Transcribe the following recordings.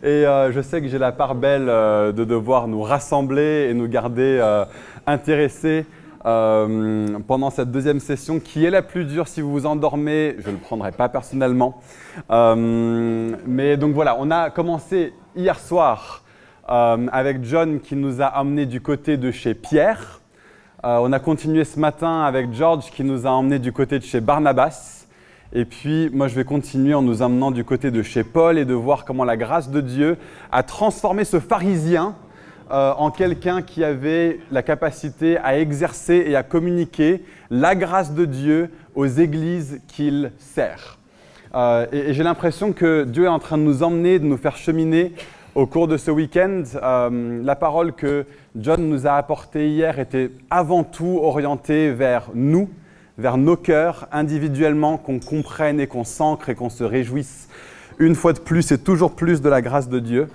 Et je sais que j'ai la part belle de devoir nous rassembler et nous garder intéressés pendant cette deuxième session qui est la plus dure. Si vous vous endormez, je ne le prendrai pas personnellement. Mais donc voilà, on a commencé hier soir avec John qui nous a emmenés du côté de chez Pierre. On a continué ce matin avec George qui nous a emmenés du côté de chez Barnabas. Et puis, moi, je vais continuer en nous emmenant du côté de chez Paul et de voir comment la grâce de Dieu a transformé ce pharisien en quelqu'un qui avait la capacité à exercer et à communiquer la grâce de Dieu aux églises qu'il sert. Et j'ai l'impression que Dieu est en train de nous emmener, de nous faire cheminer au cours de ce week-end. La parole que John nous a apportée hier était avant tout orientée vers nous, vers nos cœurs individuellement, qu'on comprenne et qu'on s'ancre et qu'on se réjouisse une fois de plus et toujours plus de la grâce de Dieu.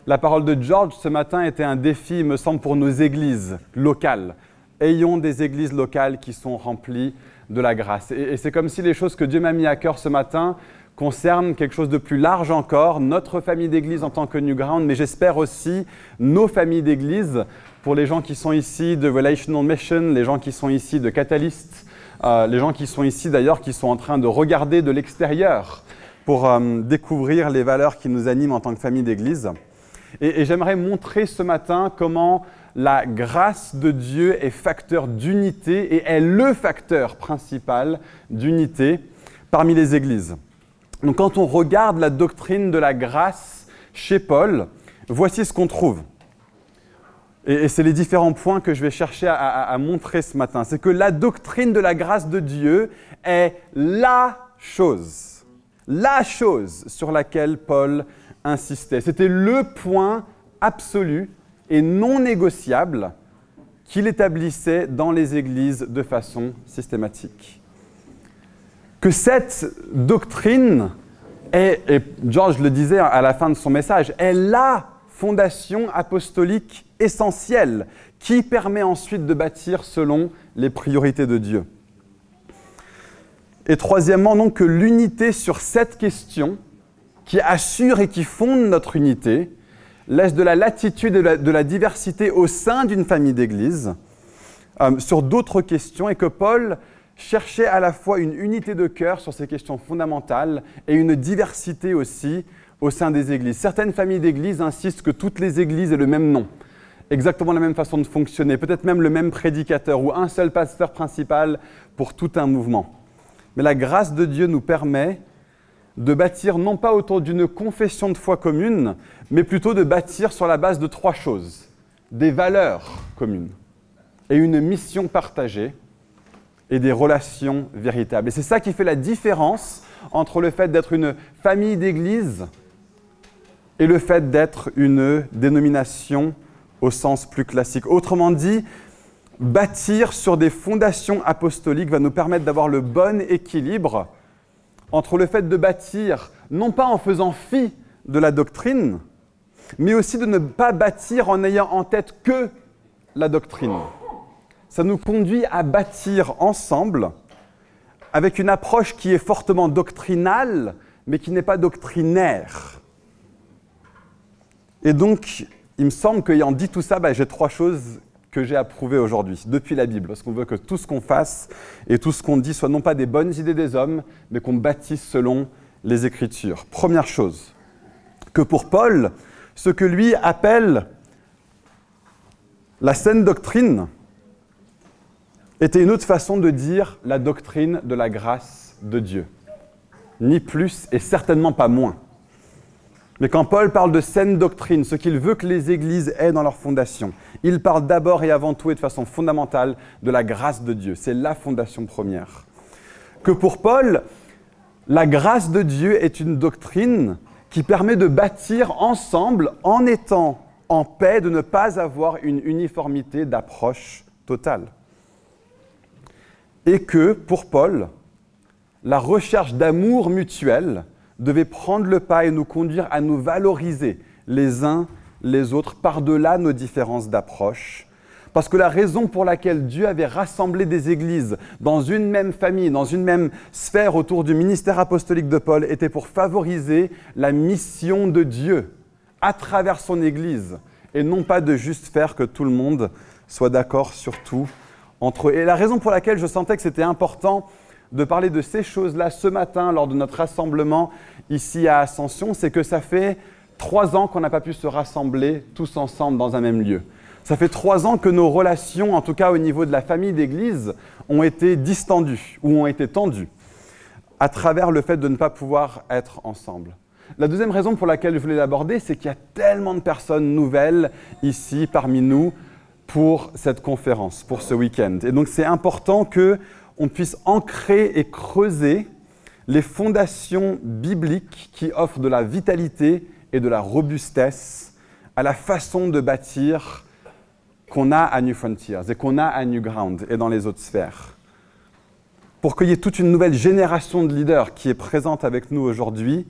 La parole de George ce matin était un défi, il me semble, pour nos églises locales. Ayons des églises locales qui sont remplies de la grâce. Et c'est comme si les choses que Dieu m'a mis à cœur ce matin concernent quelque chose de plus large encore, notre famille d'église en tant que Newground, mais j'espère aussi nos familles d'église, pour les gens qui sont ici de Relational Mission, les gens qui sont ici de Catalyst, les gens qui sont ici d'ailleurs, qui sont en train de regarder de l'extérieur pour découvrir les valeurs qui nous animent en tant que famille d'église. Et j'aimerais montrer ce matin comment la grâce de Dieu est facteur d'unité et est le facteur principal d'unité parmi les églises. Donc quand on regarde la doctrine de la grâce chez Paul, voici ce qu'on trouve. Et c'est les différents points que je vais chercher à montrer ce matin. C'est que la doctrine de la grâce de Dieu est la chose sur laquelle Paul insistait. C'était le point absolu et non négociable qu'il établissait dans les églises de façon systématique. Que cette doctrine est, et George le disait à la fin de son message, est la fondation apostolique essentielle qui permet ensuite de bâtir selon les priorités de Dieu. Et troisièmement, donc, que l'unité sur cette question qui assure et qui fonde notre unité laisse de la latitude et de la diversité au sein d'une famille d'église sur d'autres questions et que Paul cherchait à la fois une unité de cœur sur ces questions fondamentales et une diversité aussi au sein des églises. Certaines familles d'églises insistent que toutes les églises aient le même nom, exactement la même façon de fonctionner, peut-être même le même prédicateur ou un seul pasteur principal pour tout un mouvement. Mais la grâce de Dieu nous permet de bâtir non pas autour d'une confession de foi commune, mais plutôt de bâtir sur la base de trois choses. Des valeurs communes et une mission partagée et des relations véritables. Et c'est ça qui fait la différence entre le fait d'être une famille d'église et le fait d'être une dénomination au sens plus classique. Autrement dit, bâtir sur des fondations apostoliques va nous permettre d'avoir le bon équilibre entre le fait de bâtir, non pas en faisant fi de la doctrine, mais aussi de ne pas bâtir en ayant en tête que la doctrine. Ça nous conduit à bâtir ensemble avec une approche qui est fortement doctrinale, mais qui n'est pas doctrinaire. Et donc, il me semble qu'ayant dit tout ça, j'ai trois choses que j'ai approuvées aujourd'hui, depuis la Bible, parce qu'on veut que tout ce qu'on fasse et tout ce qu'on dit soit non pas des bonnes idées des hommes, mais qu'on bâtisse selon les Écritures. Première chose, que pour Paul, ce que lui appelle la saine doctrine était une autre façon de dire la doctrine de la grâce de Dieu. Ni plus et certainement pas moins. Mais quand Paul parle de saine doctrine, ce qu'il veut que les églises aient dans leur fondation, il parle d'abord et avant tout et de façon fondamentale de la grâce de Dieu. C'est la fondation première. Que pour Paul, la grâce de Dieu est une doctrine qui permet de bâtir ensemble en étant en paix, de ne pas avoir une uniformité d'approche totale. Et que pour Paul, la recherche d'amour mutuel devait prendre le pas et nous conduire à nous valoriser les uns les autres par-delà nos différences d'approche. Parce que la raison pour laquelle Dieu avait rassemblé des églises dans une même famille, dans une même sphère autour du ministère apostolique de Paul, était pour favoriser la mission de Dieu à travers son Église, et non pas de juste faire que tout le monde soit d'accord sur tout entre eux. Et la raison pour laquelle je sentais que c'était important de parler de ces choses-là ce matin lors de notre rassemblement ici à Ascension, c'est que ça fait 3 ans qu'on n'a pas pu se rassembler tous ensemble dans un même lieu. Ça fait 3 ans que nos relations, en tout cas au niveau de la famille d'Église, ont été distendues ou ont été tendues à travers le fait de ne pas pouvoir être ensemble. La deuxième raison pour laquelle je voulais l'aborder, c'est qu'il y a tellement de personnes nouvelles ici parmi nous pour cette conférence, pour ce week-end. Et donc c'est important qu'on puisse ancrer et creuser les fondations bibliques qui offrent de la vitalité et de la robustesse à la façon de bâtir qu'on a à New Frontiers et qu'on a à New Ground et dans les autres sphères. Pour qu'il y ait toute une nouvelle génération de leaders qui est présente avec nous aujourd'hui,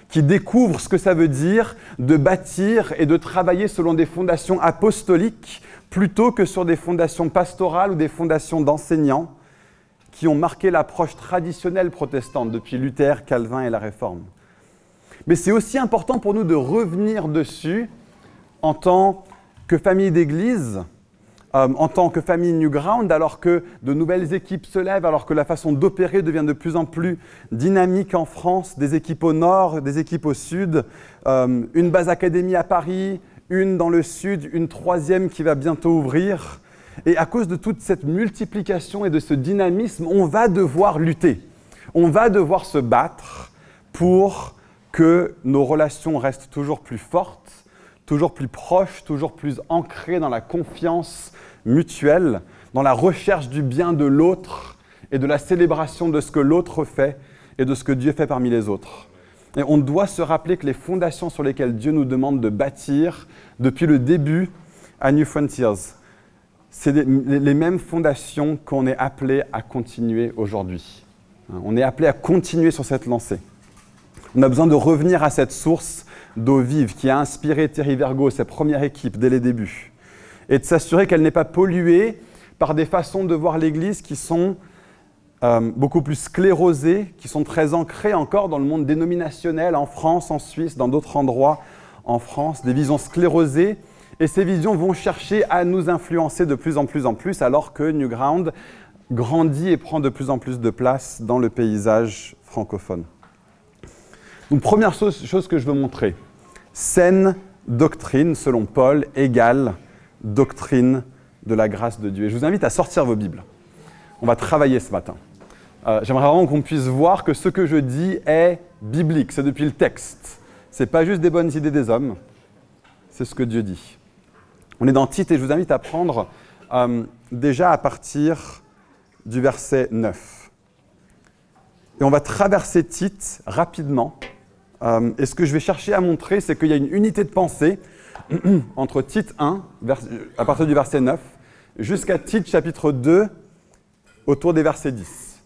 qui découvre ce que ça veut dire de bâtir et de travailler selon des fondations apostoliques plutôt que sur des fondations pastorales ou des fondations d'enseignants qui ont marqué l'approche traditionnelle protestante depuis Luther, Calvin et la Réforme. Mais c'est aussi important pour nous de revenir dessus en tant que famille d'Église, en tant que famille New Ground, alors que de nouvelles équipes se lèvent, alors que la façon d'opérer devient de plus en plus dynamique en France, des équipes au nord, des équipes au sud, une base académie à Paris, une dans le sud, une 3e qui va bientôt ouvrir. Et à cause de toute cette multiplication et de ce dynamisme, on va devoir lutter. On va devoir se battre pour que nos relations restent toujours plus fortes, toujours plus proches, toujours plus ancrées dans la confiance mutuelle, dans la recherche du bien de l'autre et de la célébration de ce que l'autre fait et de ce que Dieu fait parmi les autres. Et on doit se rappeler que les fondations sur lesquelles Dieu nous demande de bâtir depuis le début à New Frontiers, c'est les mêmes fondations qu'on est appelé à continuer aujourd'hui. On est appelé à continuer sur cette lancée. On a besoin de revenir à cette source d'eau vive qui a inspiré Thierry Vergaux, sa première équipe, dès les débuts, et de s'assurer qu'elle n'est pas polluée par des façons de voir l'Église qui sont beaucoup plus sclérosées, qui sont très ancrées encore dans le monde dénominationnel, en France, en Suisse, dans d'autres endroits en France, des visions sclérosées. Et ces visions vont chercher à nous influencer de plus en plus, alors que New Ground grandit et prend de plus en plus de place dans le paysage francophone. Donc, première chose que je veux montrer, saine doctrine, selon Paul, égale doctrine de la grâce de Dieu. Et je vous invite à sortir vos Bibles. On va travailler ce matin. J'aimerais vraiment qu'on puisse voir que ce que je dis est biblique, c'est depuis le texte. Ce n'est pas juste des bonnes idées des hommes, c'est ce que Dieu dit. On est dans Tite et je vous invite à prendre déjà à partir du verset 9. Et on va traverser Tite rapidement. Et ce que je vais chercher à montrer, c'est qu'il y a une unité de pensée entre Tite 1, à partir du verset 9, jusqu'à Tite chapitre 2, autour des versets 10.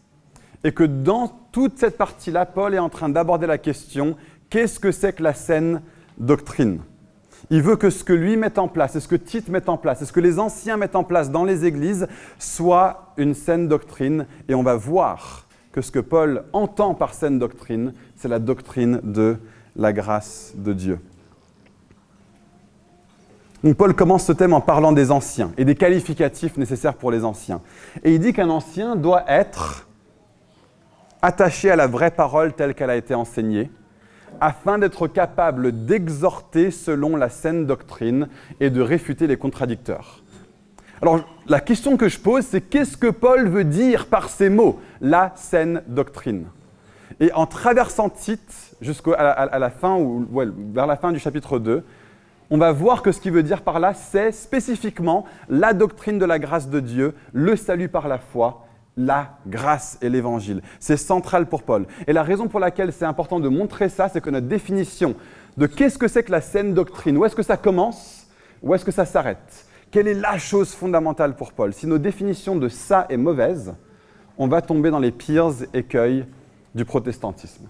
Et que dans toute cette partie-là, Paul est en train d'aborder la question, qu'est-ce que c'est que la saine doctrine ? Il veut que ce que lui met en place, et ce que Tite met en place, et ce que les anciens mettent en place dans les églises, soit une saine doctrine. Et on va voir que ce que Paul entend par saine doctrine, c'est la doctrine de la grâce de Dieu. Donc Paul commence ce thème en parlant des anciens et des qualificatifs nécessaires pour les anciens. Et il dit qu'un ancien doit être attaché à la vraie parole telle qu'elle a été enseignée, afin d'être capable d'exhorter selon la saine doctrine et de réfuter les contradicteurs. Alors, la question que je pose, c'est qu'est-ce que Paul veut dire par ces mots, la saine doctrine ? Et en traversant Tite jusqu'à la fin, vers la fin du chapitre 2, on va voir que ce qu'il veut dire par là, c'est spécifiquement la doctrine de la grâce de Dieu, le salut par la foi, la grâce et l'évangile. C'est central pour Paul. Et la raison pour laquelle c'est important de montrer ça, c'est que notre définition de qu'est-ce que c'est que la saine doctrine, où est-ce que ça commence, où est-ce que ça s'arrête ? Quelle est la chose fondamentale pour Paul ? Si nos définitions de ça est mauvaise, on va tomber dans les pires écueils du protestantisme.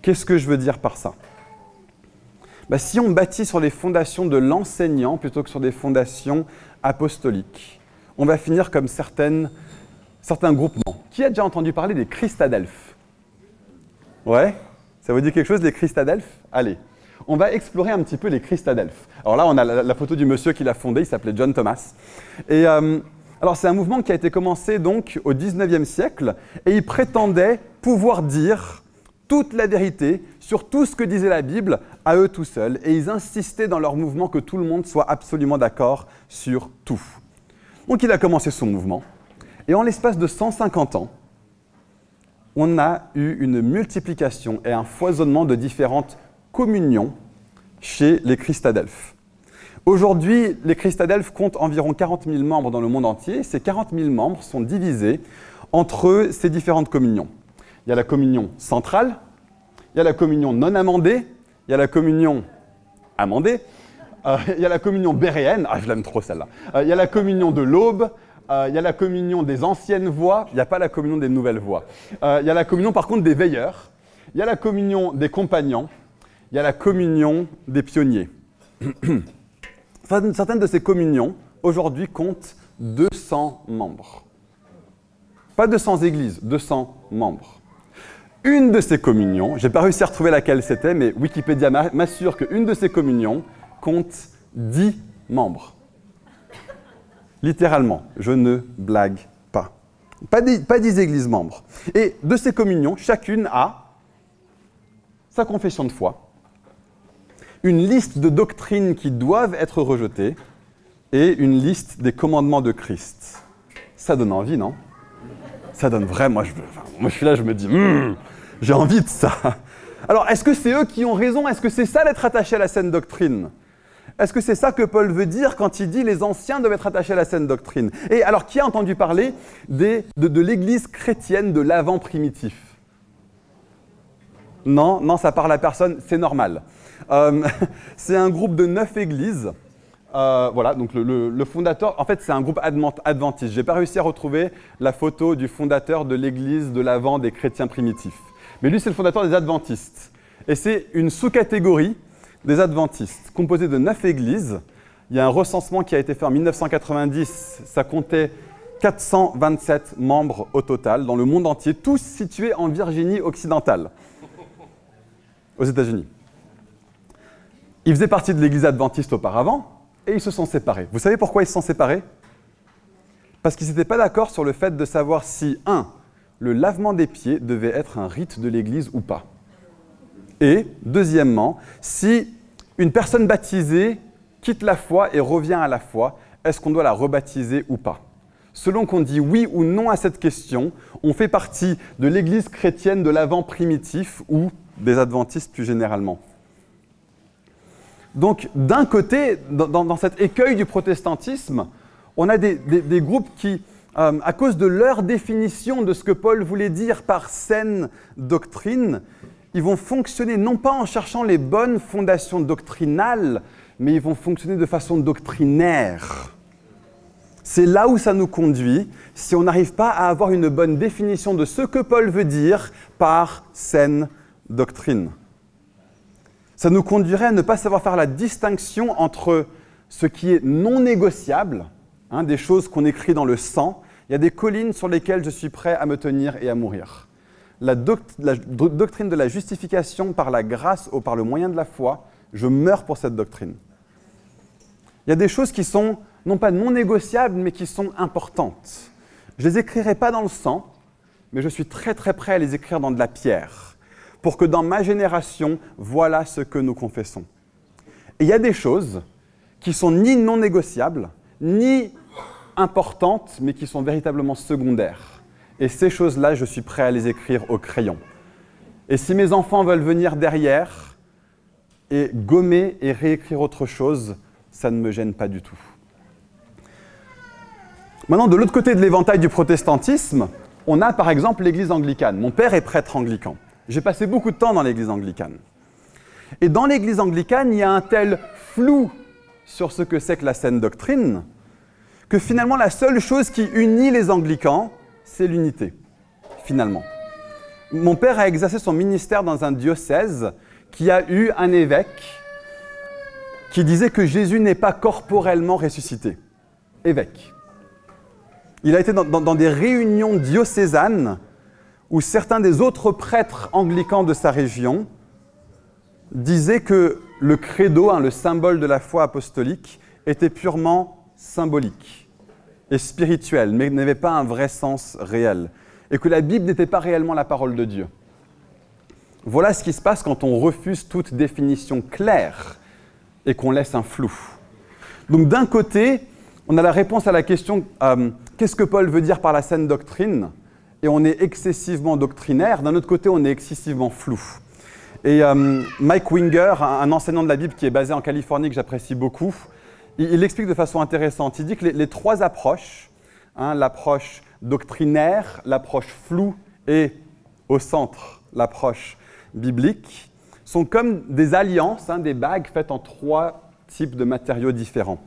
Qu'est-ce que je veux dire par ça ? Si on bâtit sur les fondations de l'enseignant plutôt que sur des fondations apostoliques, on va finir comme certains groupements. Qui a déjà entendu parler des Christadelphes ? Ouais ? Ça vous dit quelque chose, les Christadelphes ? Allez. on va explorer un petit peu les Christadelphes. Alors là, on a la photo du monsieur qui l'a fondé, il s'appelait John Thomas. Et alors c'est un mouvement qui a été commencé donc au 19e siècle et il prétendait pouvoir dire toute la vérité sur tout ce que disait la Bible à eux tout seuls. Et ils insistaient dans leur mouvement que tout le monde soit absolument d'accord sur tout. Donc il a commencé son mouvement. Et en l'espace de 150 ans, on a eu une multiplication et un foisonnement de différentes communions chez les Christadelphes. Aujourd'hui, les Christadelphes comptent environ 40 000 membres dans le monde entier. Ces 40 000 membres sont divisés entre ces différentes communions. Il y a la communion centrale, il y a la communion non amendée, il y a la communion amendée, il y a la communion béréenne, je l'aime trop celle-là, il y a la communion de l'aube, il y a la communion des anciennes voix, il n'y a pas la communion des nouvelles voix. Il y a la communion par contre des veilleurs, il y a la communion des compagnons, il y a la communion des pionniers. Certaines de ces communions, aujourd'hui, comptent 200 membres. Pas 200 églises, 200 membres. Une de ces communions, je n'ai pas réussi à retrouver laquelle c'était, mais Wikipédia m'assure qu'une de ces communions compte 10 membres. Littéralement, je ne blague pas. Pas 10 églises membres. Et de ces communions, chacune a sa confession de foi, une liste de doctrines qui doivent être rejetées et une liste des commandements de Christ. Ça donne envie, non? Ça donne vraiment... Moi, je suis là, je me dis, j'ai envie de ça. Alors, est-ce que c'est eux qui ont raison? Est-ce que c'est ça d'être attaché à la saine doctrine? Est-ce que c'est ça que Paul veut dire quand il dit les anciens doivent être attachés à la saine doctrine? Et alors, qui a entendu parler de l'Église chrétienne de l'Avent primitif? Non, ça parle à personne, c'est normal. C'est un groupe de 9 églises. Voilà, donc le fondateur, en fait, c'est un groupe adventiste. Je n'ai pas réussi à retrouver la photo du fondateur de l'église de l'Avent des chrétiens primitifs. Mais lui, c'est le fondateur des adventistes. Et c'est une sous-catégorie des adventistes, composée de 9 églises. Il y a un recensement qui a été fait en 1990. Ça comptait 427 membres au total dans le monde entier, tous situés en Virginie occidentale, aux États-Unis. Ils faisaient partie de l'église adventiste auparavant et ils se sont séparés. Vous savez pourquoi ils se sont séparés? Parce qu'ils n'étaient pas d'accord sur le fait de savoir si, le lavement des pieds devait être un rite de l'église ou pas. Et, deuxièmement, si une personne baptisée quitte la foi et revient à la foi, est-ce qu'on doit la rebaptiser ou pas? Selon qu'on dit oui ou non à cette question, on fait partie de l'église chrétienne de l'Avent primitif ou des adventistes plus généralement. Donc, d'un côté, dans cet écueil du protestantisme, on a des groupes qui, à cause de leur définition de ce que Paul voulait dire par saine doctrine, ils vont fonctionner non pas en cherchant les bonnes fondations doctrinales, mais ils vont fonctionner de façon doctrinaire. C'est là où ça nous conduit si on n'arrive pas à avoir une bonne définition de ce que Paul veut dire par saine doctrine. Ça nous conduirait à ne pas savoir faire la distinction entre ce qui est non négociable, des choses qu'on écrit dans le sang. Il y a des collines sur lesquelles je suis prêt à me tenir et à mourir. La doctrine de la justification par la grâce ou par le moyen de la foi, je meurs pour cette doctrine. Il y a des choses qui sont non pas non négociables, mais qui sont importantes. Je ne les écrirai pas dans le sang, mais je suis très très prêt à les écrire dans de la pierre, pour que dans ma génération, voilà ce que nous confessons. Et il y a des choses qui sont ni non négociables, ni importantes, mais qui sont véritablement secondaires. Et ces choses-là, je suis prêt à les écrire au crayon. Et si mes enfants veulent venir derrière et gommer et réécrire autre chose, ça ne me gêne pas du tout. Maintenant, de l'autre côté de l'éventail du protestantisme, on a par exemple l'église anglicane. Mon père est prêtre anglican. J'ai passé beaucoup de temps dans l'église anglicane. Et dans l'église anglicane, il y a un tel flou sur ce que c'est que la saine doctrine, que finalement la seule chose qui unit les anglicans, c'est l'unité, finalement. Mon père a exercé son ministère dans un diocèse qui a eu un évêque qui disait que Jésus n'est pas corporellement ressuscité. Évêque. Il a été dans des réunions diocésanes où certains des autres prêtres anglicans de sa région disait que le credo, le symbole de la foi apostolique, était purement symbolique et spirituel, mais n'avait pas un vrai sens réel, et que la Bible n'était pas réellement la parole de Dieu. Voilà ce qui se passe quand on refuse toute définition claire et qu'on laisse un flou. Donc d'un côté, on a la réponse à la question qu'est-ce que Paul veut dire par la saine doctrine? Et on est excessivement doctrinaire. D'un autre côté, on est excessivement flou. Et Mike Winger, un enseignant de la Bible qui est basé en Californie, que j'apprécie beaucoup, il l'explique de façon intéressante. Il dit que les trois approches, l'approche doctrinaire, l'approche floue et, au centre, l'approche biblique, sont comme des alliances, des bagues faites en trois types de matériaux différents.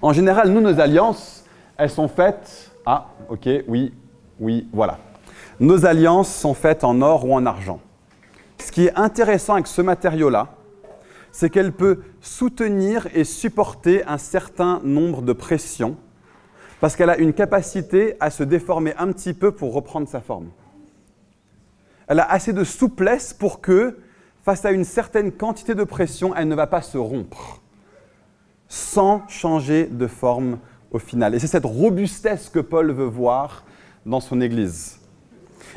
En général, nous, nos alliances, elles sont faites... Ah, ok, oui, voilà. Nos alliances sont faites en or ou en argent. Ce qui est intéressant avec ce matériau-là, c'est qu'elle peut soutenir et supporter un certain nombre de pressions parce qu'elle a une capacité à se déformer un petit peu pour reprendre sa forme. Elle a assez de souplesse pour que, face à une certaine quantité de pression, elle ne va pas se rompre sans changer de forme au final. Et c'est cette robustesse que Paul veut voir dans son Église.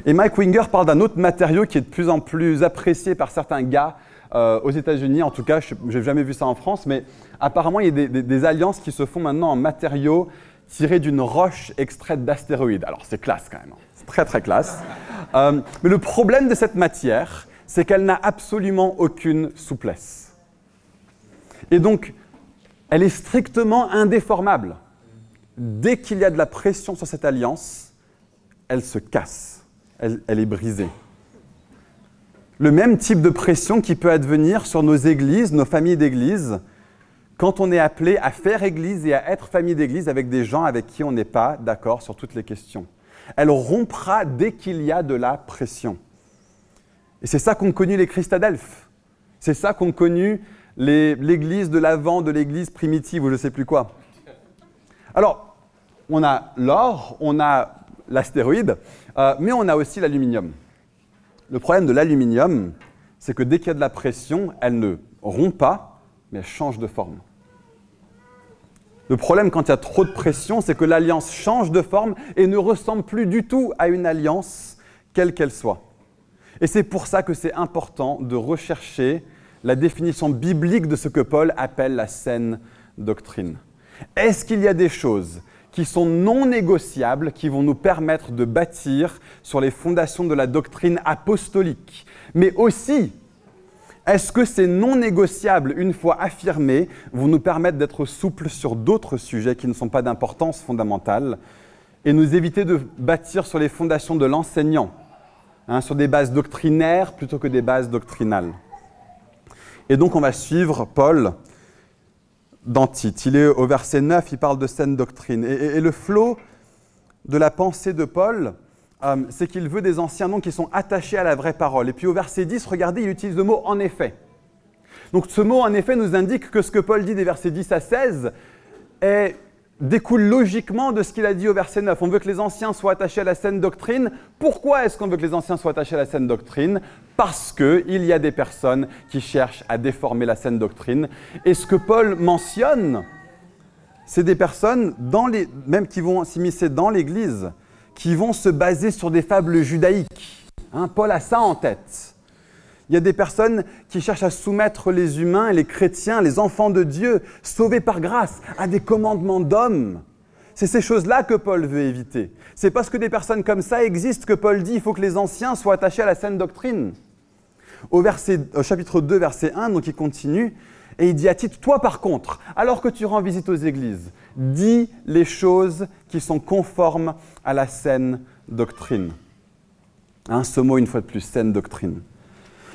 Et Mike Winger parle d'un autre matériau qui est de plus en plus apprécié par certains gars aux États-Unis. En tout cas, je n'ai jamais vu ça en France, mais apparemment, il y a des alliances qui se font maintenant en matériaux tirés d'une roche extraite d'astéroïdes. Alors, c'est classe quand même. C'est très, très classe. Mais le problème de cette matière, c'est qu'elle n'a absolument aucune souplesse. Et donc, elle est strictement indéformable. Dès qu'il y a de la pression sur cette alliance, elle se casse, elle est brisée. Le même type de pression qui peut advenir sur nos églises, nos familles d'église, quand on est appelé à faire église et à être famille d'église avec des gens avec qui on n'est pas d'accord sur toutes les questions. Elle rompra dès qu'il y a de la pression. Et c'est ça qu'ont connu les Christadelphes. C'est ça qu'ont connu l'église de l'Avent, de l'église primitive ou je ne sais plus quoi. Alors, on a l'or, on a l'astéroïde, mais on a aussi l'aluminium. Le problème de l'aluminium, c'est que dès qu'il y a de la pression, elle ne rompt pas, mais elle change de forme. Le problème quand il y a trop de pression, c'est que l'alliance change de forme et ne ressemble plus du tout à une alliance, quelle qu'elle soit. Et c'est pour ça que c'est important de rechercher la définition biblique de ce que Paul appelle la saine doctrine. Est-ce qu'il y a des choses qui sont non négociables, qui vont nous permettre de bâtir sur les fondations de la doctrine apostolique? Mais aussi, est-ce que ces non négociables, une fois affirmés, vont nous permettre d'être souples sur d'autres sujets qui ne sont pas d'importance fondamentale et nous éviter de bâtir sur les fondations de l'enseignant, sur des bases doctrinaires plutôt que des bases doctrinales? Et donc, on va suivre Paul dans Tite. Il est au verset 9, il parle de saine doctrine. Et le flot de la pensée de Paul, c'est qu'il veut des anciens noms qui sont attachés à la vraie parole. Et puis au verset 10, regardez, il utilise le mot « en effet ». Donc ce mot « en effet » nous indique que ce que Paul dit des versets 10 à 16 découle logiquement de ce qu'il a dit au verset 9. On veut que les anciens soient attachés à la saine doctrine. Pourquoi est-ce qu'on veut que les anciens soient attachés à la saine doctrine? Parce qu'il y a des personnes qui cherchent à déformer la saine doctrine. Et ce que Paul mentionne, c'est des personnes, même qui vont s'immiscer dans l'Église, qui vont se baser sur des fables judaïques. Paul a ça en tête. Il y a des personnes qui cherchent à soumettre les humains, les chrétiens, les enfants de Dieu, sauvés par grâce, à des commandements d'hommes. C'est ces choses-là que Paul veut éviter. C'est parce que des personnes comme ça existent que Paul dit qu'il faut que les anciens soient attachés à la saine doctrine. Au chapitre 2, verset 1, donc il continue, et il dit à Tite, toi par contre, alors que tu rends visite aux églises, dis les choses qui sont conformes à la saine doctrine. Ce mot, une fois de plus, saine doctrine.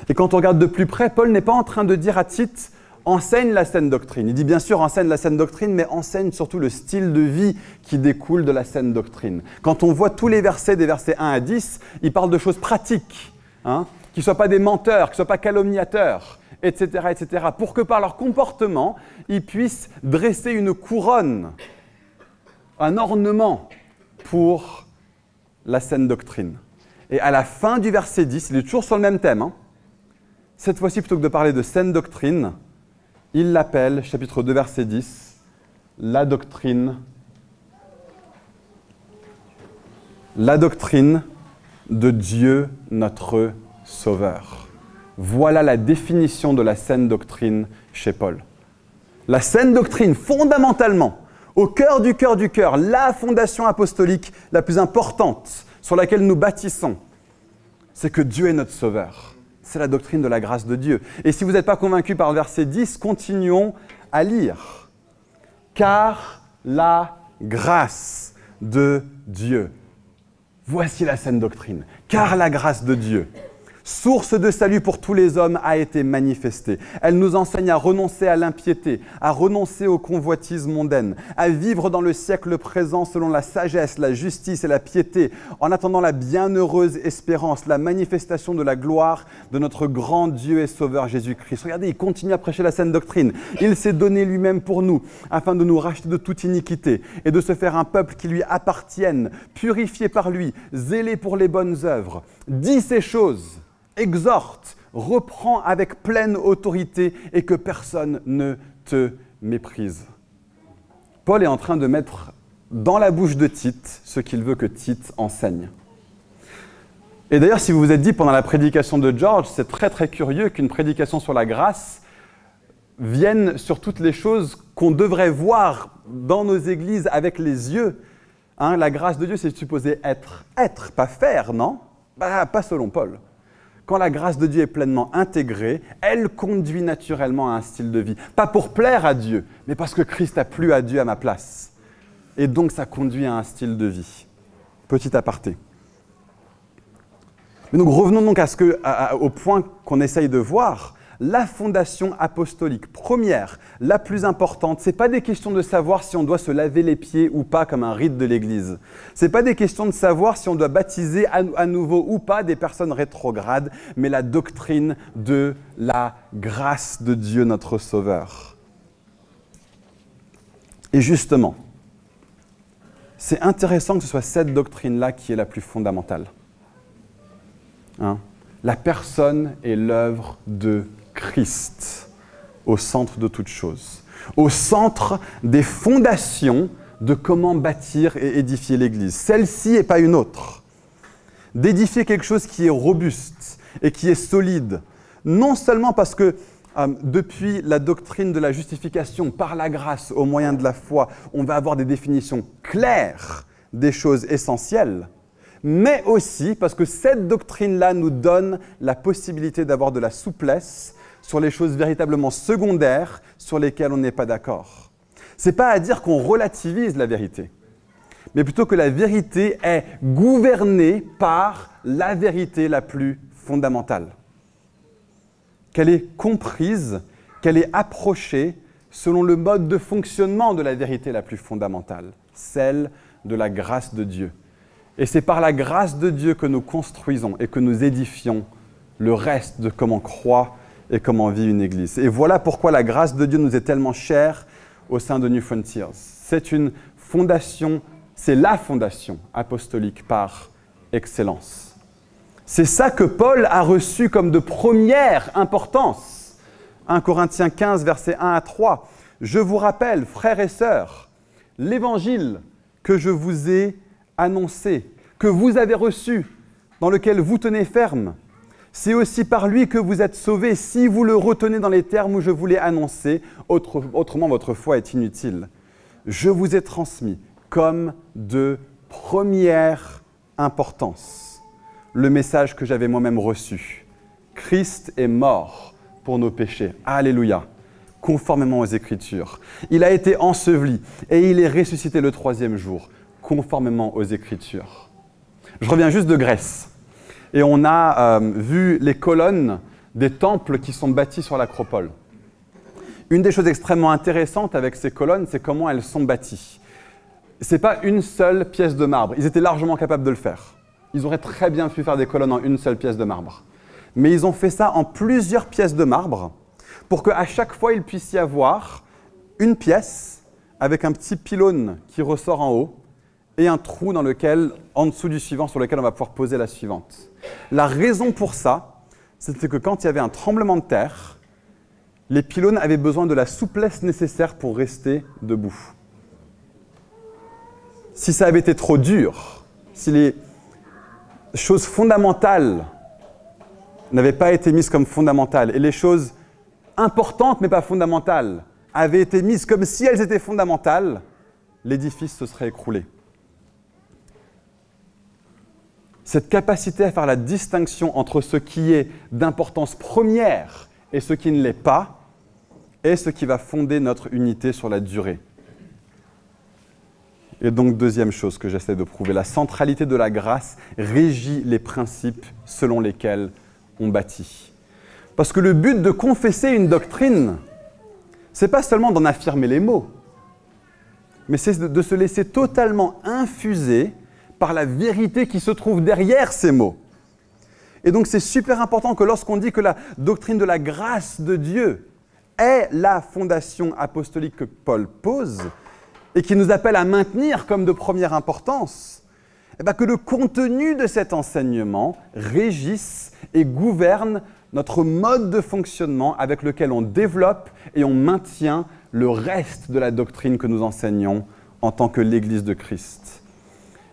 Et quand on regarde de plus près, Paul n'est pas en train de dire à Tite « enseigne la saine doctrine ». Il dit bien sûr « enseigne la saine doctrine », mais enseigne surtout le style de vie qui découle de la saine doctrine. Quand on voit tous les versets, des versets 1 à 10, il parle de choses pratiques, qui ne soient pas des menteurs, qui ne soient pas calomniateurs, etc., etc., pour que par leur comportement, ils puissent dresser une couronne, un ornement pour la saine doctrine. Et à la fin du verset 10, il est toujours sur le même thème, Cette fois-ci, plutôt que de parler de saine doctrine, il l'appelle, chapitre 2, verset 10, la doctrine de Dieu notre Sauveur. Voilà la définition de la saine doctrine chez Paul. La saine doctrine, fondamentalement, au cœur du cœur, la fondation apostolique la plus importante sur laquelle nous bâtissons, c'est que Dieu est notre Sauveur. C'est la doctrine de la grâce de Dieu. Et si vous n'êtes pas convaincu par le verset 10, continuons à lire. Car la grâce de Dieu. Voici la saine doctrine. Car la grâce de Dieu, source de salut pour tous les hommes, a été manifestée. Elle nous enseigne à renoncer à l'impiété, à renoncer aux convoitises mondaines, à vivre dans le siècle présent selon la sagesse, la justice et la piété, en attendant la bienheureuse espérance, la manifestation de la gloire de notre grand Dieu et Sauveur Jésus-Christ. Regardez, il continue à prêcher la saine doctrine. Il s'est donné lui-même pour nous, afin de nous racheter de toute iniquité et de se faire un peuple qui lui appartienne, purifié par lui, zélé pour les bonnes œuvres. Dis ces choses, exhorte, reprends avec pleine autorité et que personne ne te méprise. Paul est en train de mettre dans la bouche de Tite ce qu'il veut que Tite enseigne. Et d'ailleurs, si vous vous êtes dit pendant la prédication de George, c'est très très curieux qu'une prédication sur la grâce vienne sur toutes les choses qu'on devrait voir dans nos églises avec les yeux. La grâce de Dieu, c'est supposé être, pas faire, non? Pas selon Paul. Quand la grâce de Dieu est pleinement intégrée, elle conduit naturellement à un style de vie. Pas pour plaire à Dieu, mais parce que Christ a plu à Dieu à ma place. Et donc, ça conduit à un style de vie. Petit aparté. Mais donc, revenons donc au point qu'on essaye de voir. La fondation apostolique, première, la plus importante, ce n'est pas des questions de savoir si on doit se laver les pieds ou pas comme un rite de l'Église. Ce n'est pas des questions de savoir si on doit baptiser à nouveau ou pas des personnes rétrogrades, mais la doctrine de la grâce de Dieu notre Sauveur. Et justement, c'est intéressant que ce soit cette doctrine-là qui est la plus fondamentale. La personne et l'œuvre de Christ au centre de toute chose, au centre des fondations de comment bâtir et édifier l'Église. Celle-ci et pas une autre. D'édifier quelque chose qui est robuste et qui est solide, non seulement parce que depuis la doctrine de la justification par la grâce au moyen de la foi, on va avoir des définitions claires des choses essentielles, mais aussi parce que cette doctrine-là nous donne la possibilité d'avoir de la souplesse sur les choses véritablement secondaires sur lesquelles on n'est pas d'accord. Ce n'est pas à dire qu'on relativise la vérité, mais plutôt que la vérité est gouvernée par la vérité la plus fondamentale. Qu'elle est comprise, qu'elle est approchée selon le mode de fonctionnement de la vérité la plus fondamentale, celle de la grâce de Dieu. Et c'est par la grâce de Dieu que nous construisons et que nous édifions le reste de comment croit et comment vit une Église. Et voilà pourquoi la grâce de Dieu nous est tellement chère au sein de New Frontiers. C'est une fondation, c'est la fondation apostolique par excellence. C'est ça que Paul a reçu comme de première importance. 1 Corinthiens 15, versets 1 à 3. « Je vous rappelle, frères et sœurs, l'évangile que je vous ai annoncé, que vous avez reçu, dans lequel vous tenez ferme. C'est aussi par lui que vous êtes sauvés, si vous le retenez dans les termes où je vous l'ai annoncé, autrement votre foi est inutile. Je vous ai transmis comme de première importance le message que j'avais moi-même reçu. Christ est mort pour nos péchés. Alléluia. Conformément aux Écritures. Il a été enseveli et il est ressuscité le 3e jour, conformément aux Écritures. Je reviens juste de Grèce. Et on a vu les colonnes des temples qui sont bâtis sur l'acropole. Une des choses extrêmement intéressantes avec ces colonnes, c'est comment elles sont bâties. Ce n'est pas une seule pièce de marbre. Ils étaient largement capables de le faire. Ils auraient très bien pu faire des colonnes en une seule pièce de marbre. Mais ils ont fait ça en plusieurs pièces de marbre pour qu'à chaque fois, il puisse y avoir une pièce avec un petit pylône qui ressort en haut et un trou en dessous du suivant sur lequel on va pouvoir poser la suivante. La raison pour ça, c'était que quand il y avait un tremblement de terre, les pylônes avaient besoin de la souplesse nécessaire pour rester debout. Si ça avait été trop dur, si les choses fondamentales n'avaient pas été mises comme fondamentales et les choses importantes mais pas fondamentales avaient été mises comme si elles étaient fondamentales, l'édifice se serait écroulé. Cette capacité à faire la distinction entre ce qui est d'importance première et ce qui ne l'est pas est ce qui va fonder notre unité sur la durée. Et donc, deuxième chose que j'essaie de prouver, la centralité de la grâce régit les principes selon lesquels on bâtit. Parce que le but de confesser une doctrine, ce n'est pas seulement d'en affirmer les mots, mais c'est de se laisser totalement infuser par la vérité qui se trouve derrière ces mots. Et donc c'est super important que lorsqu'on dit que la doctrine de la grâce de Dieu est la fondation apostolique que Paul pose et qui nous appelle à maintenir comme de première importance, que le contenu de cet enseignement régisse et gouverne notre mode de fonctionnement avec lequel on développe et on maintient le reste de la doctrine que nous enseignons en tant que l'Église de Christ.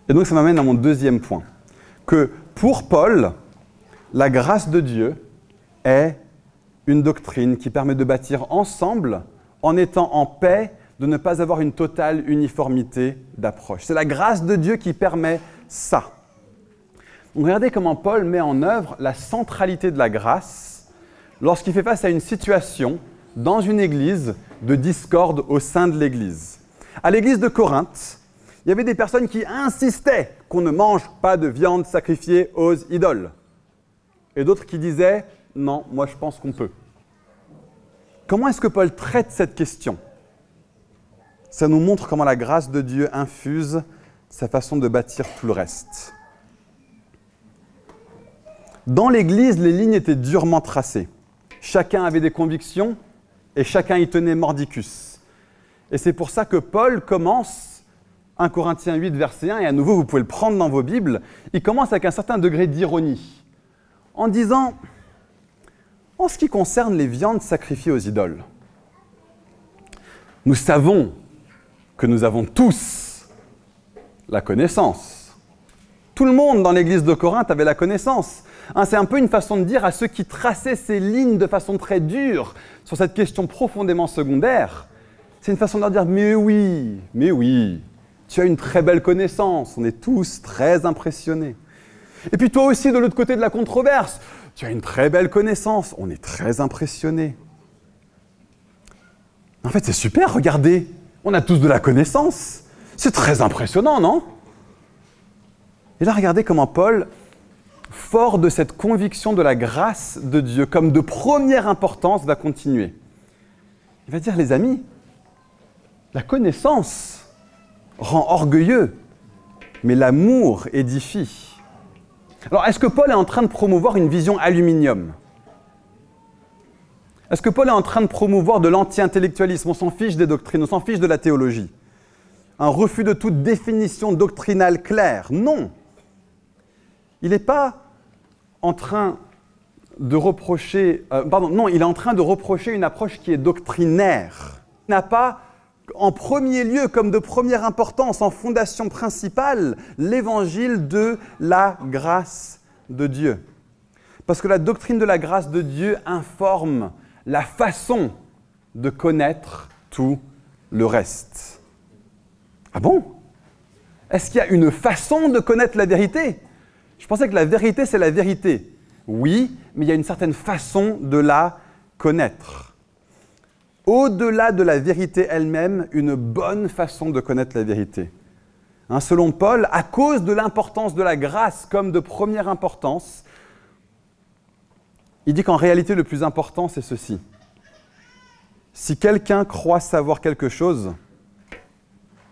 Et donc ça m'amène à mon deuxième point, que pour Paul, la grâce de Dieu est une doctrine qui permet de bâtir ensemble en étant en paix, de ne pas avoir une totale uniformité d'approche. C'est la grâce de Dieu qui permet ça. Donc regardez comment Paul met en œuvre la centralité de la grâce lorsqu'il fait face à une situation dans une église de discorde au sein de l'église. À l'église de Corinthe, il y avait des personnes qui insistaient qu'on ne mange pas de viande sacrifiée aux idoles. Et d'autres qui disaient « non, moi je pense qu'on peut ». Comment est-ce que Paul traite cette question? Ça nous montre comment la grâce de Dieu infuse sa façon de bâtir tout le reste. Dans l'Église, les lignes étaient durement tracées. Chacun avait des convictions et chacun y tenait mordicus. Et c'est pour ça que Paul commence 1 Corinthiens 8, verset 1, et à nouveau, vous pouvez le prendre dans vos Bibles, il commence avec un certain degré d'ironie, en disant, en ce qui concerne les viandes sacrifiées aux idoles, nous savons que nous avons tous la connaissance. Tout le monde dans l'église de Corinthe avait la connaissance. C'est un peu une façon de dire à ceux qui traçaient ces lignes de façon très dure sur cette question profondément secondaire, c'est une façon de leur dire « mais oui, tu as une très belle connaissance, on est tous très impressionnés. Et puis toi aussi, de l'autre côté de la controverse, tu as une très belle connaissance, on est très impressionnés. En fait, c'est super, regardez, on a tous de la connaissance. C'est très impressionnant, non? Et là, regardez comment Paul, fort de cette conviction de la grâce de Dieu comme de première importance, va continuer. Il va dire, les amis, la connaissance rend orgueilleux, mais l'amour édifie. Alors, est-ce que Paul est en train de promouvoir une vision aluminium? Est-ce que Paul est en train de promouvoir de l'anti-intellectualisme? On s'en fiche des doctrines, on s'en fiche de la théologie. Un refus de toute définition doctrinale claire? Non. Il n'est pas en train de reprocher... il est en train de reprocher une approche qui est doctrinaire. Il n'a pas, en premier lieu, comme de première importance, en fondation principale, l'évangile de la grâce de Dieu. Parce que la doctrine de la grâce de Dieu informe la façon de connaître tout le reste. Ah bon? Est-ce qu'il y a une façon de connaître la vérité? Je pensais que la vérité, c'est la vérité. Oui, mais il y a une certaine façon de la connaître. Au-delà de la vérité elle-même, une bonne façon de connaître la vérité. Selon Paul, à cause de l'importance de la grâce comme de première importance, il dit qu'en réalité, le plus important, c'est ceci. Si quelqu'un croit savoir quelque chose,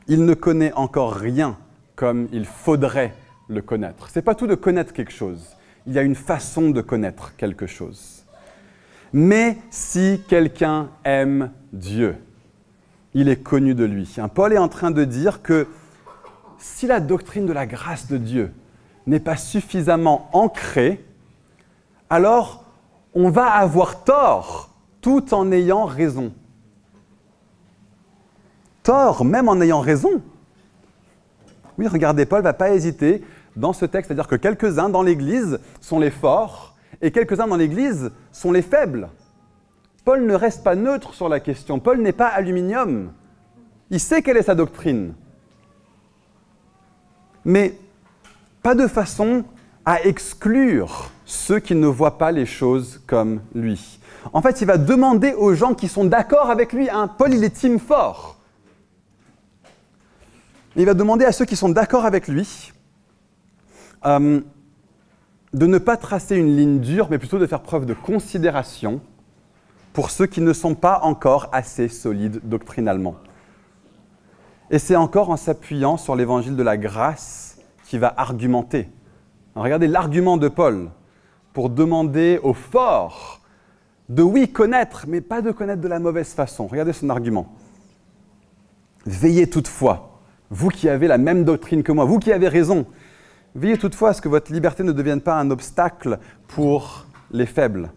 il ne connaît encore rien comme il faudrait le connaître. Ce n'est pas tout de connaître quelque chose. Il y a une façon de connaître quelque chose. Mais si quelqu'un aime Dieu, il est connu de lui. Paul est en train de dire que si la doctrine de la grâce de Dieu n'est pas suffisamment ancrée, alors on va avoir tort tout en ayant raison. Tort même en ayant raison. Oui, regardez, Paul ne va pas hésiter dans ce texte, c'est-à-dire que quelques-uns dans l'Église sont les forts et quelques-uns dans l'Église sont les faibles. Paul ne reste pas neutre sur la question. Paul n'est pas aluminium. Il sait quelle est sa doctrine. Mais pas de façon à exclure ceux qui ne voient pas les choses comme lui. En fait, il va demander aux gens qui sont d'accord avec lui. Paul, il est team fort. Il va demander à ceux qui sont d'accord avec lui de ne pas tracer une ligne dure, mais plutôt de faire preuve de considération pour ceux qui ne sont pas encore assez solides doctrinalement. Et c'est encore en s'appuyant sur l'évangile de la grâce qu'il va argumenter. Alors, regardez l'argument de Paul pour demander aux forts de oui connaître, mais pas de connaître de la mauvaise façon. Regardez son argument. Veillez toutefois, vous qui avez la même doctrine que moi, vous qui avez raison, veillez toutefois à ce que votre liberté ne devienne pas un obstacle pour les faibles.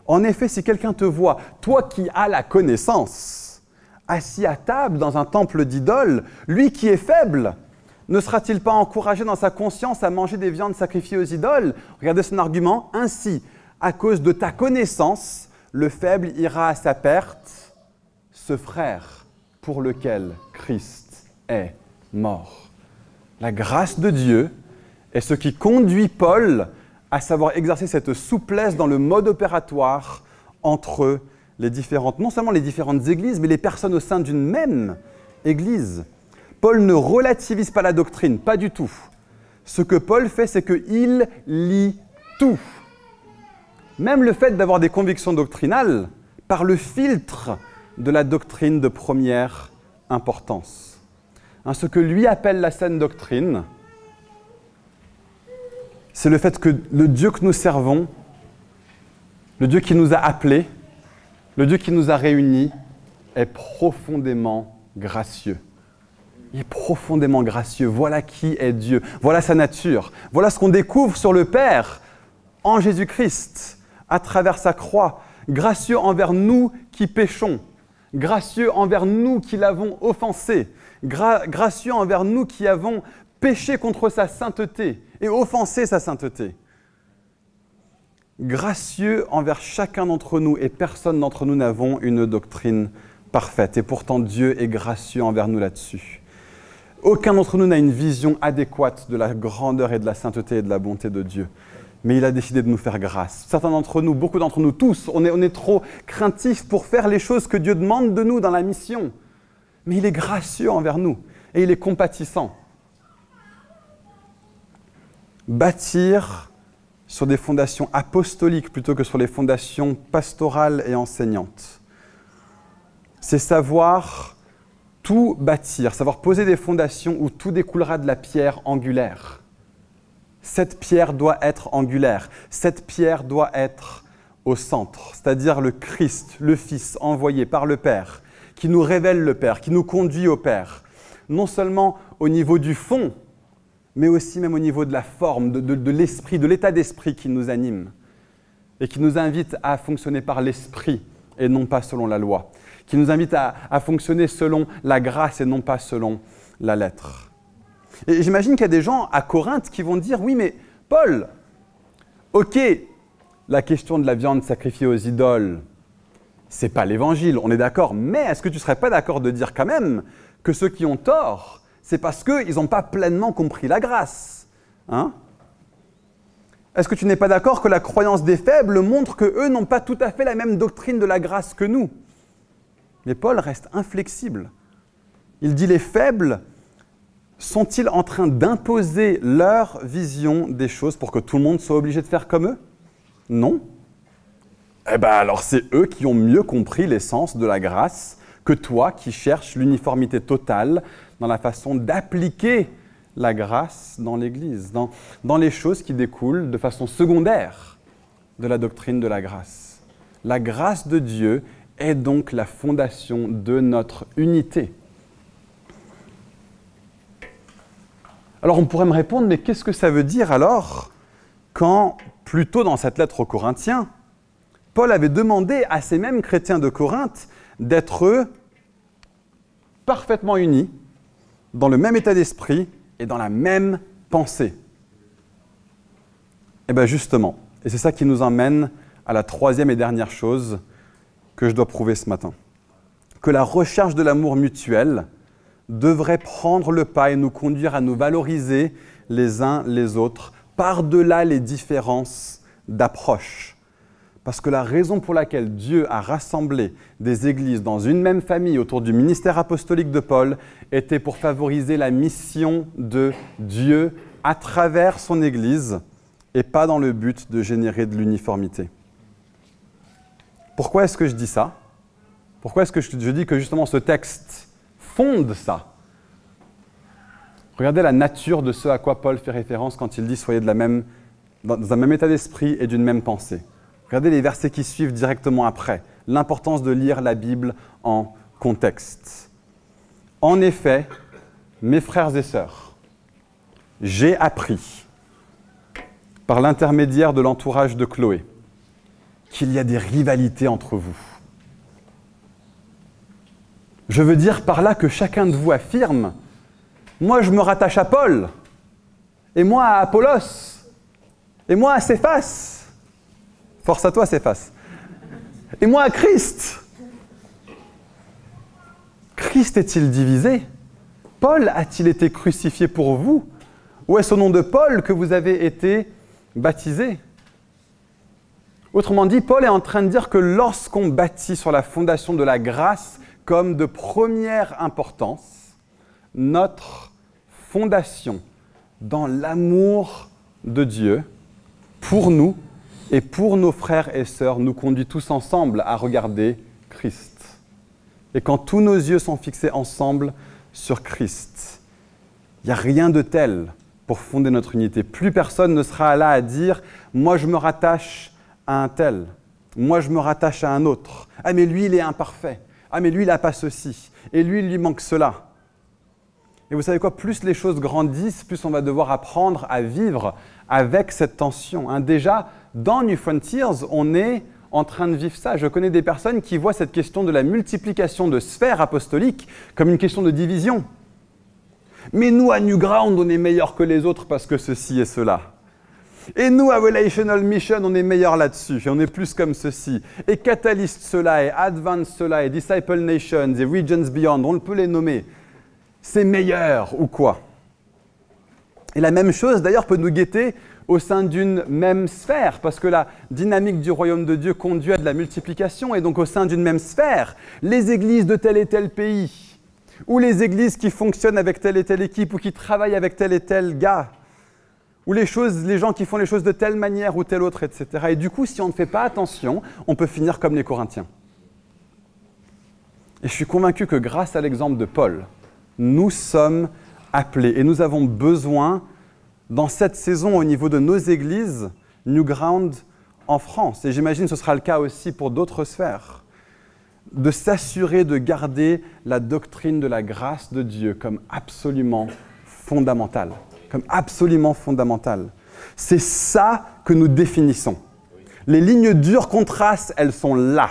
En effet, si quelqu'un te voit, toi qui as la connaissance, assis à table dans un temple d'idoles, lui qui est faible, ne sera-t-il pas encouragé dans sa conscience à manger des viandes sacrifiées aux idoles? Regardez son argument. Ainsi, à cause de ta connaissance, le faible ira à sa perte, ce frère pour lequel Christ est mort. La grâce de Dieu est ce qui conduit Paul à savoir exercer cette souplesse dans le mode opératoire entre les différentes, non seulement les différentes églises, mais les personnes au sein d'une même église. Paul ne relativise pas la doctrine, pas du tout. Ce que Paul fait, c'est qu'il lit tout. Même le fait d'avoir des convictions doctrinales par le filtre de la doctrine de première importance. Ce que lui appelle la saine doctrine, c'est le fait que le Dieu que nous servons, le Dieu qui nous a appelés, le Dieu qui nous a réunis, est profondément gracieux. Il est profondément gracieux. Voilà qui est Dieu. Voilà sa nature. Voilà ce qu'on découvre sur le Père en Jésus-Christ, à travers sa croix. Gracieux envers nous qui péchons. Gracieux envers nous qui l'avons offensé. Gracieux envers nous qui avons péché contre sa sainteté et offensé sa sainteté. Gracieux envers chacun d'entre nous et personne d'entre nous n'avons une doctrine parfaite. Et pourtant, Dieu est gracieux envers nous là-dessus. Aucun d'entre nous n'a une vision adéquate de la grandeur et de la sainteté et de la bonté de Dieu. Mais il a décidé de nous faire grâce. Certains d'entre nous, beaucoup d'entre nous, tous, on est trop craintifs pour faire les choses que Dieu demande de nous dans la mission. Mais il est gracieux envers nous et il est compatissant. Bâtir sur des fondations apostoliques plutôt que sur les fondations pastorales et enseignantes. C'est savoir tout bâtir, savoir poser des fondations où tout découlera de la pierre angulaire. Cette pierre doit être angulaire, cette pierre doit être au centre, c'est-à-dire le Christ, le Fils envoyé par le Père, qui nous révèle le Père, qui nous conduit au Père, non seulement au niveau du fond, mais aussi même au niveau de la forme, de l'esprit, de l'état d'esprit qui nous anime et qui nous invite à fonctionner par l'esprit et non pas selon la loi, qui nous invite à fonctionner selon la grâce et non pas selon la lettre. Et j'imagine qu'il y a des gens à Corinthe qui vont dire « Oui, mais Paul, ok, la question de la viande sacrifiée aux idoles, c'est pas l'évangile, on est d'accord, mais est-ce que tu ne serais pas d'accord de dire quand même que ceux qui ont tort, c'est parce qu'ils n'ont pas pleinement compris la grâce, hein ? Est-ce que tu n'es pas d'accord que la croyance des faibles montre qu'eux n'ont pas tout à fait la même doctrine de la grâce que nous ? Mais Paul reste inflexible. Il dit « Les faibles sont-ils en train d'imposer leur vision des choses pour que tout le monde soit obligé de faire comme eux ? Non. Eh bien alors c'est eux qui ont mieux compris l'essence de la grâce que toi qui cherches l'uniformité totale dans la façon d'appliquer la grâce dans l'Église, dans les choses qui découlent de façon secondaire de la doctrine de la grâce. La grâce de Dieu est donc la fondation de notre unité. Alors on pourrait me répondre, mais qu'est-ce que ça veut dire alors quand, plus tôt dans cette lettre aux Corinthiens, Paul avait demandé à ces mêmes chrétiens de Corinthe d'être parfaitement unis, dans le même état d'esprit et dans la même pensée. Et bien justement, et c'est ça qui nous emmène à la troisième et dernière chose que je dois prouver ce matin. Que la recherche de l'amour mutuel devrait prendre le pas et nous conduire à nous valoriser les uns les autres, par-delà les différences d'approche. Parce que la raison pour laquelle Dieu a rassemblé des églises dans une même famille autour du ministère apostolique de Paul était pour favoriser la mission de Dieu à travers son Église et pas dans le but de générer de l'uniformité. Pourquoi est-ce que je dis ça? Pourquoi est-ce que je dis que justement ce texte fonde ça? Regardez la nature de ce à quoi Paul fait référence quand il dit « Soyez dans un même état d'esprit et d'une même pensée ». Regardez les versets qui suivent directement après. L'importance de lire la Bible en contexte. En effet, mes frères et sœurs, j'ai appris, par l'intermédiaire de l'entourage de Chloé, qu'il y a des rivalités entre vous. Je veux dire par là que chacun de vous affirme « Moi, je me rattache à Paul, et moi à Apollos, et moi à Céphas. » Force à toi, Céphas. Et moi à Christ. Christ est-il divisé? Paul a-t-il été crucifié pour vous? Ou est-ce au nom de Paul que vous avez été baptisés? Autrement dit, Paul est en train de dire que lorsqu'on bâtit sur la fondation de la grâce comme de première importance, notre fondation dans l'amour de Dieu pour nous et pour nos frères et sœurs nous conduit tous ensemble à regarder Christ. Et quand tous nos yeux sont fixés ensemble sur Christ, il n'y a rien de tel pour fonder notre unité. Plus personne ne sera là à dire « moi je me rattache à un tel, moi je me rattache à un autre. Ah mais lui il est imparfait, ah mais lui il n'a pas ceci, et lui il lui manque cela. » Et vous savez quoi, plus les choses grandissent, plus on va devoir apprendre à vivre avec cette tension. Déjà, dans New Frontiers, on est en train de vivre ça. Je connais des personnes qui voient cette question de la multiplication de sphères apostoliques comme une question de division. Mais nous, à New Ground, on est meilleurs que les autres parce que ceci et cela. Et nous, à Relational Mission, on est meilleurs là-dessus, et on est plus comme ceci. Et Catalyst cela, et Advance cela, et Disciple Nations, et Regions Beyond, on peut les nommer. C'est meilleur ou quoi? Et la même chose, d'ailleurs, peut nous guetter au sein d'une même sphère, parce que la dynamique du royaume de Dieu conduit à de la multiplication, et donc au sein d'une même sphère, les églises de tel et tel pays, ou les églises qui fonctionnent avec telle et telle équipe, ou qui travaillent avec tel et tel gars, ou les gens qui font les choses de telle manière ou telle autre, etc. Et du coup, si on ne fait pas attention, on peut finir comme les Corinthiens. Et je suis convaincu que grâce à l'exemple de Paul, nous sommes appelés et nous avons besoin, dans cette saison au niveau de nos églises, New Ground en France, et j'imagine que ce sera le cas aussi pour d'autres sphères, de s'assurer de garder la doctrine de la grâce de Dieu comme absolument fondamentale. C'est ça que nous définissons. Les lignes dures qu'on trace, elles sont là.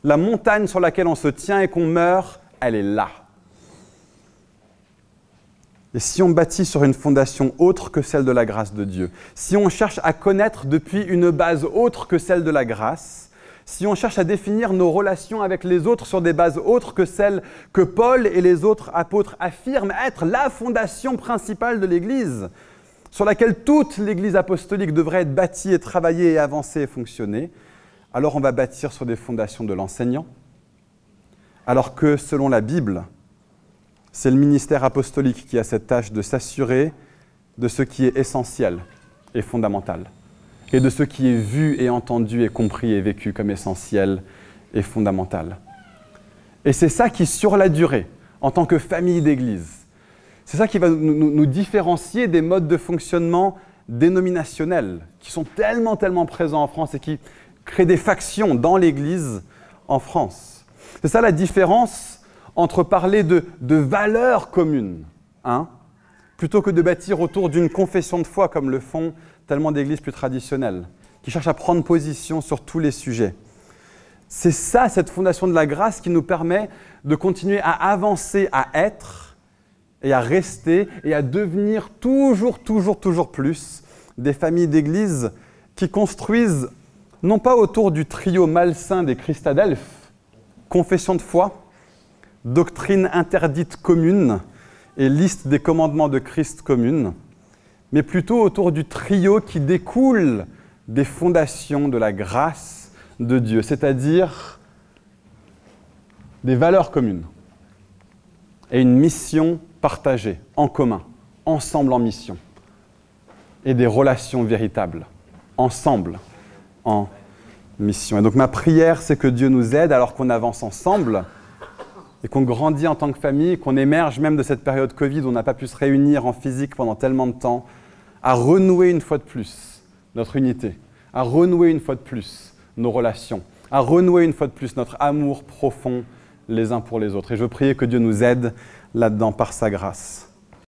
La montagne sur laquelle on se tient et qu'on meurt, elle est là. Et si on bâtit sur une fondation autre que celle de la grâce de Dieu, si on cherche à connaître depuis une base autre que celle de la grâce, si on cherche à définir nos relations avec les autres sur des bases autres que celles que Paul et les autres apôtres affirment être la fondation principale de l'Église, sur laquelle toute l'Église apostolique devrait être bâtie et travailler et avancer et fonctionner, alors on va bâtir sur des fondations de l'enseignant, alors que selon la Bible, c'est le ministère apostolique qui a cette tâche de s'assurer de ce qui est essentiel et fondamental, et de ce qui est vu et entendu et compris et vécu comme essentiel et fondamental. Et c'est ça qui, sur la durée, en tant que famille d'Église, c'est ça qui va nous différencier des modes de fonctionnement dénominationnels qui sont tellement présents en France et qui créent des factions dans l'Église en France. C'est ça la différence entre parler de valeurs communes, plutôt que de bâtir autour d'une confession de foi comme le font tellement d'églises plus traditionnelles. qui cherche à prendre position sur tous les sujets. C'est ça, cette fondation de la grâce qui nous permet de continuer à avancer, à être et à rester et à devenir toujours plus des familles d'église qui construisent non pas autour du trio malsain des Christadelphes, confession de foi, doctrine interdite commune et liste des commandements de Christ commune, mais plutôt autour du trio qui découle des fondations de la grâce de Dieu, c'est-à-dire des valeurs communes et une mission partagée, en commun, ensemble en mission, et des relations véritables, ensemble en mission. Et donc ma prière, c'est que Dieu nous aide alors qu'on avance ensemble et qu'on grandit en tant que famille, qu'on émerge même de cette période Covid où on n'a pas pu se réunir en physique pendant tellement de temps, à renouer une fois de plus notre unité, à renouer une fois de plus nos relations, à renouer une fois de plus notre amour profond les uns pour les autres. Et je veux prier que Dieu nous aide là-dedans par sa grâce.